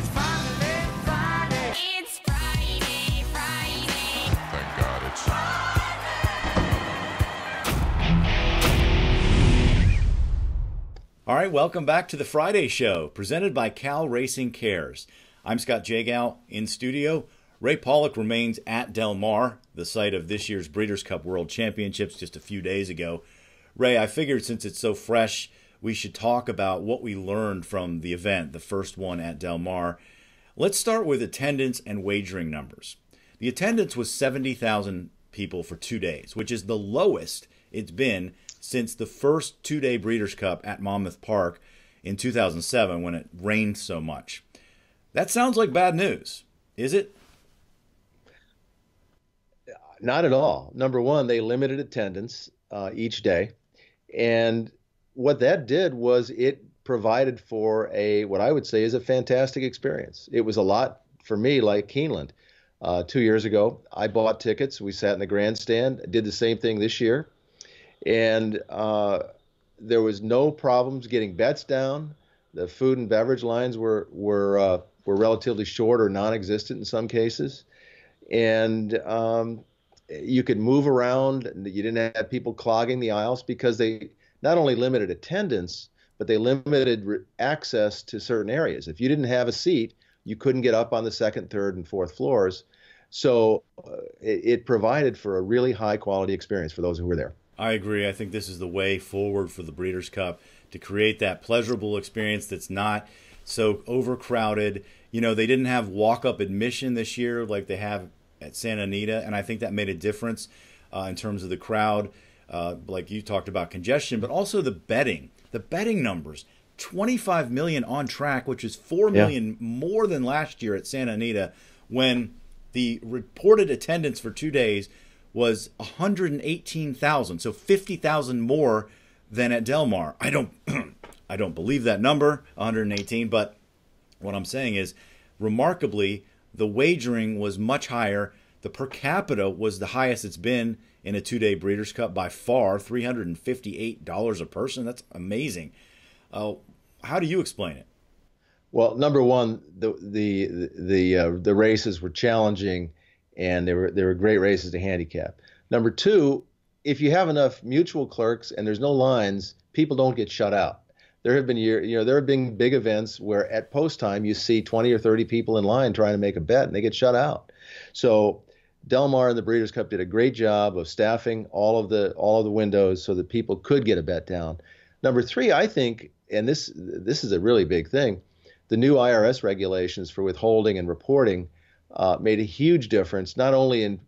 finally Friday. It's Friday, Friday. Thank God it's All right, welcome back to the Friday Show, presented by Cal Racing Cares. I'm Scott Jagow in studio. Ray Paulick remains at Del Mar, the site of this year's Breeders' Cup World Championships just a few days ago. Ray, I figured since it's so fresh, we should talk about what we learned from the event, the first one at Del Mar. Let's start with attendance and wagering numbers. The attendance was 70,000 people for 2 days, which is the lowest it's been since the first two-day Breeders' Cup at Monmouth Park in 2007 when it rained so much. That sounds like bad news, is it? Not at all. Number one, they limited attendance each day. And what that did was it provided for what I would say is a fantastic experience. It was a lot for me like Keeneland. 2 years ago, I bought tickets. We sat in the grandstand, did the same thing this year. And there was no problems getting bets down. The food and beverage lines were relatively short or non-existent in some cases. And you could move around. You didn't have people clogging the aisles because they not only limited attendance, but they limited access to certain areas. If you didn't have a seat, you couldn't get up on the second, third, and fourth floors. So it provided for a really high-quality experience for those who were there. I agree. I think this is the way forward for the Breeders' Cup, to create that pleasurable experience that's not so overcrowded. You know, they didn't have walk-up admission this year like they have at Santa Anita, and I think that made a difference in terms of the crowd, like you talked about congestion, but also the betting. The betting numbers, 25 million on track, which is 4 million more than last year at Santa Anita, when the reported attendance for 2 days was 118,000, so 50,000 more than at Del Mar. I don't believe that number, 118, but what I'm saying is, remarkably, the wagering was much higher. The per capita was the highest it's been in a two-day Breeders' Cup by far, $358 a person. That's amazing. How do you explain it? Well, number one, the races were challenging, and they were great races to handicap. Number two, if you have enough mutual clerks and there's no lines, people don't get shut out. There have been big events where at post time you see 20 or 30 people in line trying to make a bet and they get shut out. So Del Mar and the Breeders' Cup did a great job of staffing all of the windows so that people could get a bet down. Number three, I think, and this is a really big thing, the new IRS regulations for withholding and reporting made a huge difference, not only in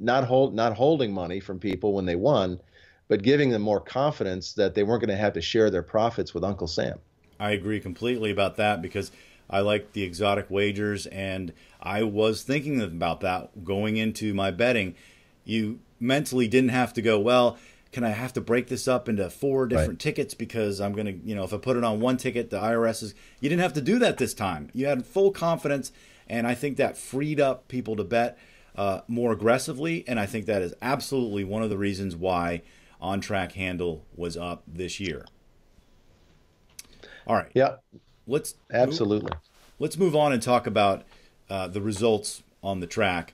not holding money from people when they won, but giving them more confidence that they weren't going to have to share their profits with Uncle Sam. I agree completely about that, because I like the exotic wagers, and I was thinking about that going into my betting. You mentally didn't have to go, well, can I have to break this up into 4 different tickets because I'm going to, if I put it on one ticket, the IRS is... You didn't have to do that this time. You had full confidence, and I think that freed up people to bet more aggressively, and I think that is absolutely one of the reasons why on-track handle was up this year. All right. Yeah. Let's move on and talk about the results on the track.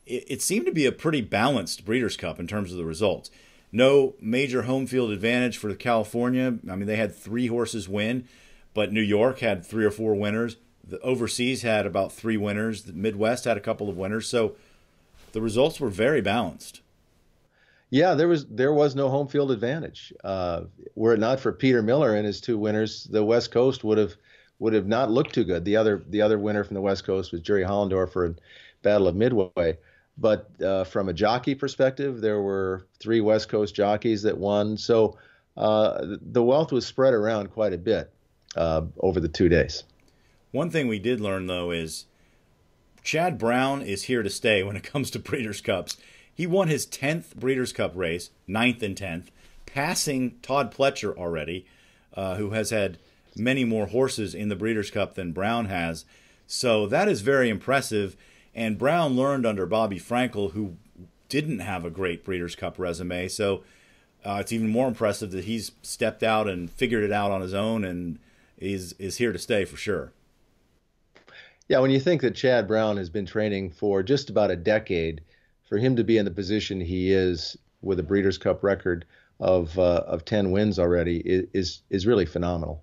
It seemed to be a pretty balanced Breeders' Cup in terms of the results. No major home field advantage for California. I mean, they had 3 horses win, but New York had 3 or 4 winners. The overseas had about 3 winners. The Midwest had a couple of winners. So the results were very balanced. Yeah, there was no home field advantage. Were it not for Peter Miller and his 2 winners, the West Coast would have not looked too good. The other winner from the West Coast was Jerry Hollendorfer in Battle of Midway. But from a jockey perspective, there were 3 West Coast jockeys that won. So the wealth was spread around quite a bit over the 2 days. One thing we did learn, though, is Chad Brown is here to stay when it comes to Breeders' Cups. He won his 10th Breeders' Cup race, 9th and 10th, passing Todd Pletcher already, who has had many more horses in the Breeders' Cup than Brown has. So that is very impressive. And Brown learned under Bobby Frankel, who didn't have a great Breeders' Cup resume. So it's even more impressive that he's stepped out and figured it out on his own and is here to stay for sure. Yeah, when you think that Chad Brown has been training for just about a decade, for him to be in the position he is with a Breeders' Cup record of 10 wins already is really phenomenal.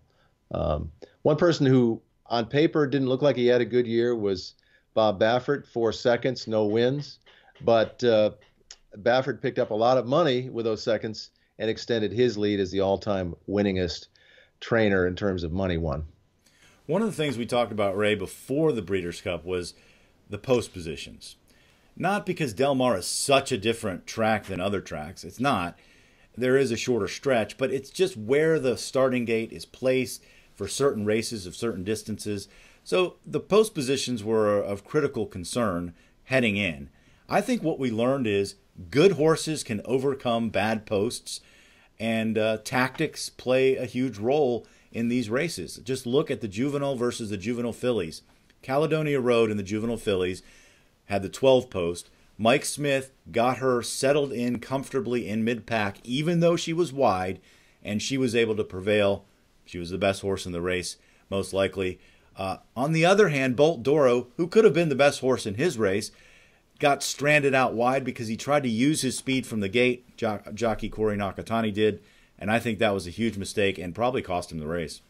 One person who on paper didn't look like he had a good year was Bob Baffert, 4 seconds, no wins, but Baffert picked up a lot of money with those seconds and extended his lead as the all-time winningest trainer in terms of money won. One of the things we talked about, Ray, before the Breeders' Cup was the post positions. Not because Del Mar is such a different track than other tracks. It's not. There is a shorter stretch, but it's just where the starting gate is placed for certain races of certain distances. So the post positions were of critical concern heading in. I think what we learned is good horses can overcome bad posts, and tactics play a huge role in these races. Just look at the juvenile versus the juvenile fillies. Caledonia Road in the juvenile fillies had the 12 post. Mike Smith got her settled in comfortably in mid-pack, even though she was wide, and she was able to prevail. She was the best horse in the race, most likely. On the other hand, Bolt Doro, who could have been the best horse in his race, got stranded out wide because he tried to use his speed from the gate. Jockey Corey Nakatani did, and I think that was a huge mistake and probably cost him the race.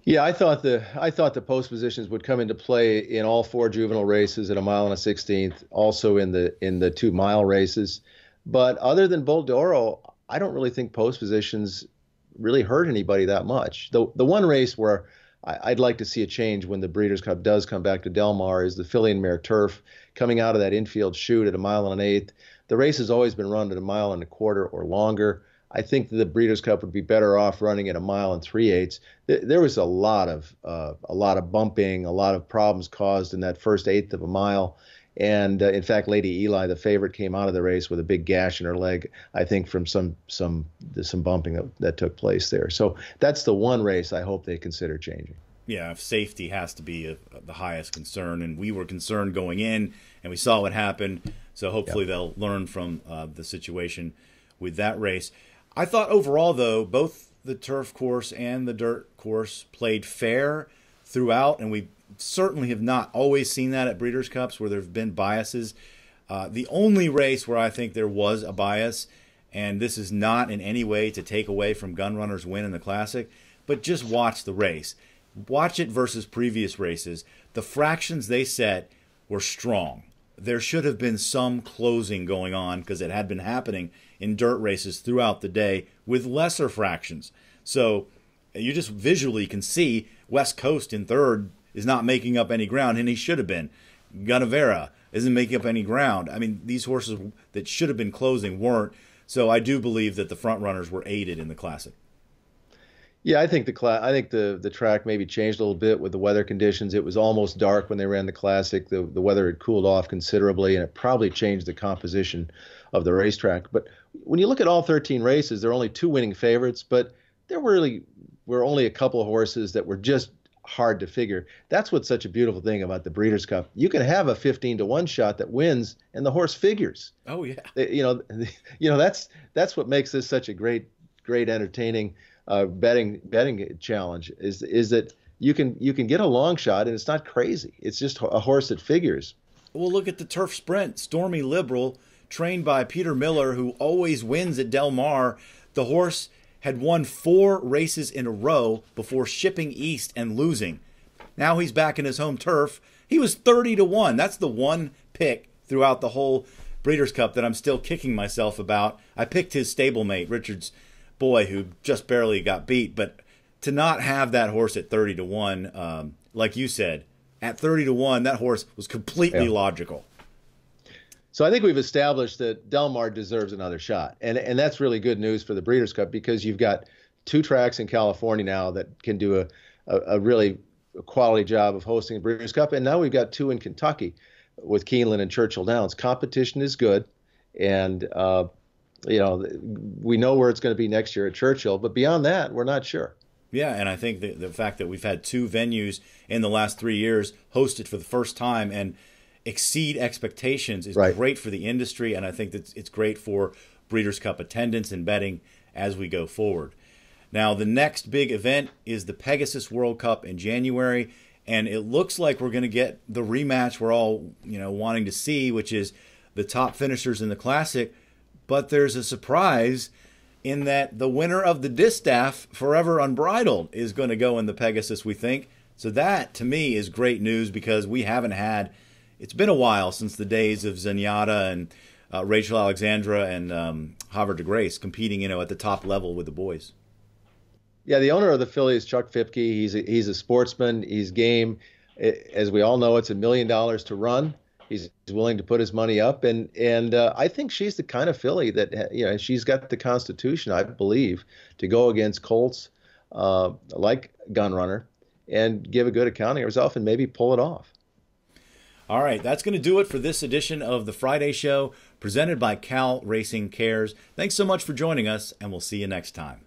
Yeah, I thought the post positions would come into play in all 4 juvenile races at a mile and a 16th, also in the 2-mile races. But other than Bolt Doro, I don't really think post positions really hurt anybody that much. The one race where I'd like to see a change when the Breeders' Cup does come back to Del Mar is the filly and mare turf coming out of that infield chute at a mile and an eighth. The race has always been run at a mile and a quarter or longer. I think the Breeders' Cup would be better off running at a mile and 3/8. There was a lot of bumping, a lot of problems caused in that first eighth of a mile. And in fact, Lady Eli, the favorite, came out of the race with a big gash in her leg, I think, from some bumping that took place there. So that's the one race I hope they consider changing. Yeah, safety has to be the highest concern, and we were concerned going in, and we saw what happened. So hopefully they'll learn from the situation with that race. I thought overall, though, both the turf course and the dirt course played fair throughout, and we certainly have not always seen that at Breeders' Cups where there have been biases. The only race where I think there was a bias, and this is not in any way to take away from Gunrunner's win in the Classic, but just watch the race. Watch it versus previous races. The fractions they set were strong. There should have been some closing going on because it had been happening in dirt races throughout the day with lesser fractions. So you just visually can see West Coast in third is not making up any ground, and he should have been. Guinevere isn't making up any ground. I mean, these horses that should have been closing weren't. So I do believe that the front runners were aided in the Classic. Yeah, I think the track maybe changed a little bit with the weather conditions. It was almost dark when they ran the Classic. The weather had cooled off considerably, and it probably changed the composition of the racetrack. But when you look at all 13 races, there are only 2 winning favorites, but there really were only a couple of horses that were just hard to figure. That's what's such a beautiful thing about the Breeders' Cup. You can have a 15-1 shot that wins, and the horse figures. Oh yeah, that's what makes this such a great entertaining betting challenge. Is that you can get a long shot, and it's not crazy. It's just a horse that figures. Well, look at the turf sprint. Stormy Liberal, trained by Peter Miller, who always wins at Del Mar. The horse had won 4 races in a row before shipping east and losing. Now he's back in his home turf. He was 30-1. That's the one pick throughout the whole Breeders' Cup that I'm still kicking myself about. I picked his stablemate, Richard's boy, who just barely got beat. But to not have that horse at 30-1, like you said, at 30-1, that horse was completely logical. So I think we've established that Del Mar deserves another shot. And that's really good news for the Breeders' Cup because you've got 2 tracks in California now that can do a really quality job of hosting a Breeders' Cup. And now we've got 2 in Kentucky with Keeneland and Churchill Downs. Competition is good. And, we know where it's going to be next year at Churchill. But beyond that, we're not sure. Yeah, and I think the fact that we've had 2 venues in the last 3 years hosted for the first time and exceed expectations is great for the industry, and I think that it's great for Breeders' Cup attendance and betting as we go forward. Now, the next big event is the Pegasus World Cup in January, And it looks like we're going to get the rematch we're all, wanting to see, which is the top finishers in the Classic. But there's a surprise in that the winner of the Distaff, Forever Unbridled, is going to go in the Pegasus, we think. So that, to me, is great news because we haven't had... It's been a while since the days of Zenyatta and Rachel Alexandra and Havre de Grace competing, at the top level with the boys. Yeah, the owner of the filly is Chuck Fipke. He's a sportsman. He's game. As we all know, it's $1 million to run. He's willing to put his money up, and I think she's the kind of filly that she's got the constitution, I believe, to go against colts like Gunrunner and give a good accounting of herself and maybe pull it off. All right, that's going to do it for this edition of the Friday Show, presented by Cal Racing Cares. Thanks so much for joining us, and we'll see you next time.